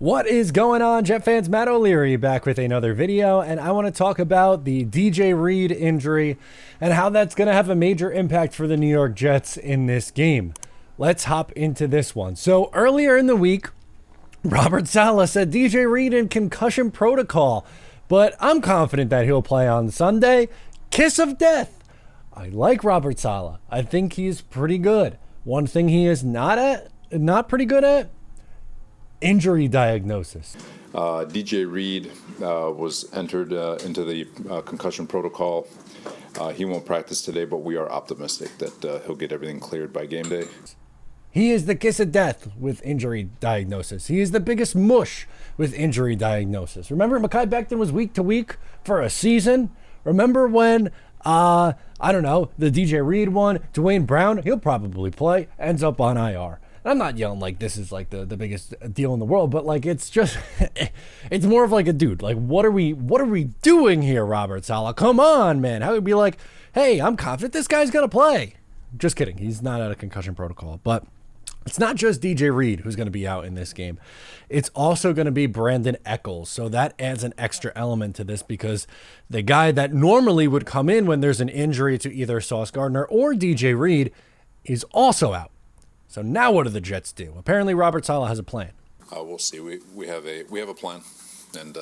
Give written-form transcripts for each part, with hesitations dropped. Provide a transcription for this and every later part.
What is going on, Jet fans? Matt O'Leary back with another video, and I want to talk about the DJ Reed injury and how that's going to have a major impact for the New York Jets in this game. Let's hop into this one. So earlier in the week, Robert Saleh said DJ Reed in concussion protocol, but I'm confident that he'll play on Sunday. Kiss of death. I like Robert Saleh. I think he's pretty good. One thing he is not pretty good at, injury diagnosis. DJ Reed was entered into the concussion protocol. He won't practice today, but we are optimistic that he'll get everything cleared by game day. He is the kiss of death with injury diagnosis. He is the biggest mush with injury diagnosis. Remember, Mekhi Becton was week to week for a season? Remember when, I don't know, the DJ Reed one, Dwayne Brown, he'll probably play, ends up on IR. I'm not yelling like this is like the biggest deal in the world, but like it's just it's more of like a dude. Like what are we doing here, Robert Saleh? Come on, man. How would be like, hey, I'm confident this guy's gonna play. Just kidding. He's not out of concussion protocol. But it's not just DJ Reed who's going to be out in this game. It's also going to be Brandon Echols. So that adds an extra element to this because the guy that normally would come in when there's an injury to either Sauce Gardner or DJ Reed is also out. So now what do the Jets do? Apparently Robert Saleh has a plan. We'll see. We have a plan, and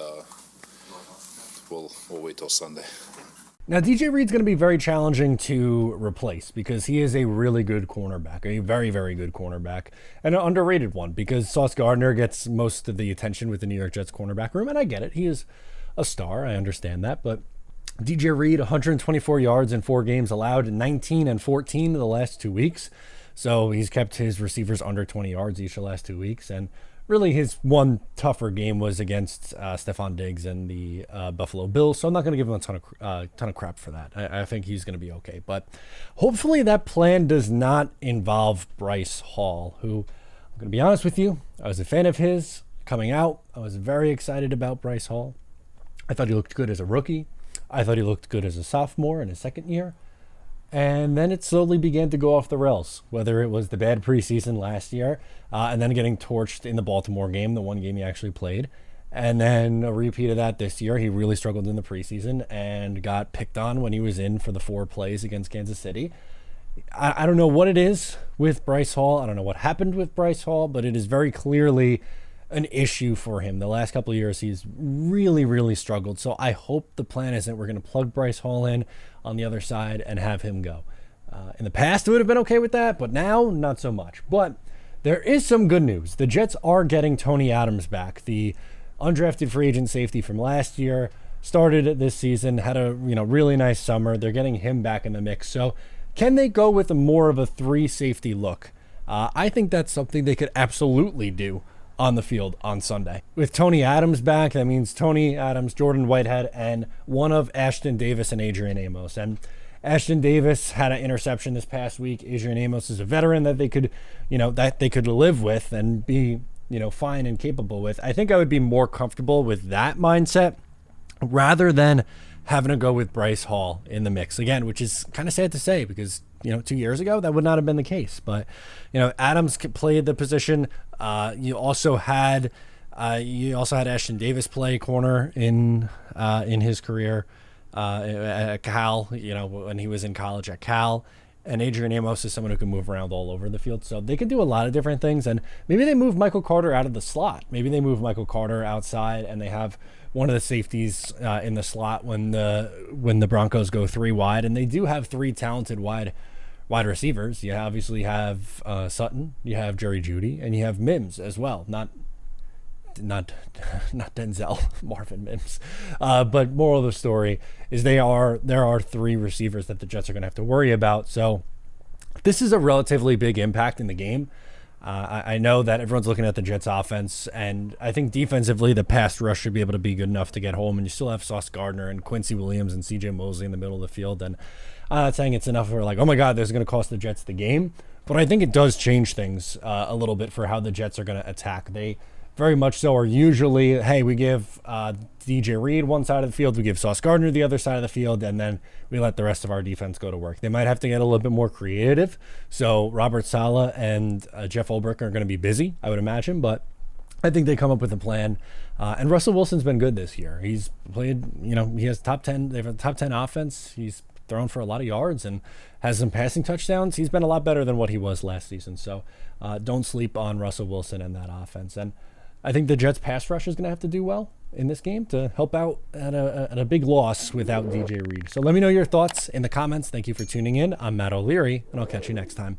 we'll wait till Sunday. Now, DJ Reed's going to be very challenging to replace because he is a really good cornerback, a very, very good cornerback, and an underrated one because Sauce Gardner gets most of the attention with the New York Jets cornerback room, and I get it. He is a star. I understand that, but DJ Reed, 124 yards in 4 games allowed, 19 and 14 in the last 2 weeks. So he's kept his receivers under 20 yards each the last 2 weeks. And really his one tougher game was against Stephon Diggs and the Buffalo Bills. So I'm not going to give him a ton of crap for that. I think he's going to be okay. But hopefully that plan does not involve Bryce Hall, who, I'm going to be honest with you, I was a fan of his coming out. I was very excited about Bryce Hall. I thought he looked good as a rookie. I thought he looked good as a sophomore in his second year. And then it slowly began to go off the rails, whether it was the bad preseason last year and then getting torched in the Baltimore game, the one game he actually played, and then a repeat of that this year. He really struggled in the preseason and got picked on when he was in for the 4 plays against Kansas City. I don't know what it is with Bryce Hall. I don't know what happened with Bryce Hall, but it is very clearly an issue for him. The last couple of years, he's really, really struggled. So I hope the plan isn't we're going to plug Bryce Hall in on the other side and have him go. In the past, it would have been okay with that, but now, not so much. But there is some good news. The Jets are getting Tony Adams back, the undrafted free agent safety from last year, started this season, had a really nice summer. They're getting him back in the mix. So can they go with more of a 3 safety look? I think that's something they could absolutely do on the field on Sunday. With Tony Adams back, that means Tony Adams, Jordan Whitehead, and one of Ashton Davis and Adrian Amos. And Ashton Davis had an interception this past week. Adrian Amos is a veteran that they could live with and be, fine and capable with. I think I would be more comfortable with that mindset rather than having to go with Bryce Hall in the mix again, which is kind of sad to say because 2 years ago that would not have been the case. But Adams played the position. You also had Ashton Davis play corner in his career at Cal. When he was in college at Cal. And Adrian Amos is someone who can move around all over the field. So they can do a lot of different things. And maybe they move Michael Carter out of the slot. Maybe they move Michael Carter outside and they have one of the safeties in the slot when the Broncos go 3 wide. And they do have 3 talented wide receivers. You obviously have Sutton, you have Jerry Jeudy, and you have Mims as well. Not Denzel, Marvin Mims. But moral of the story is there are 3 receivers that the Jets are going to have to worry about. So this is a relatively big impact in the game. I know that everyone's looking at the Jets offense, and I think defensively the pass rush should be able to be good enough to get home, and you still have Sauce Gardner and Quincy Williams and CJ Mosley in the middle of the field. And I'm not saying it's enough for like, oh my God, this is going to cost the Jets the game, but I think it does change things a little bit for how the Jets are going to attack. They very much so are usually, hey, we give DJ Reed one side of the field, we give Sauce Gardner the other side of the field, and then we let the rest of our defense go to work. They might have to get a little bit more creative. So Robert Saleh and Jeff Ulbrich are going to be busy, I would imagine, but I think they come up with a plan. And Russell Wilson's been good this year. He's played, he has top 10. They have a top 10 offense. He's thrown for a lot of yards and has some passing touchdowns. He's been a lot better than what he was last season. So don't sleep on Russell Wilson and that offense. And I think the Jets pass rush is going to have to do well in this game to help out at a big loss without DJ Reed. So let me know your thoughts in the comments. Thank you for tuning in. I'm Matt O'Leary, and I'll catch you next time.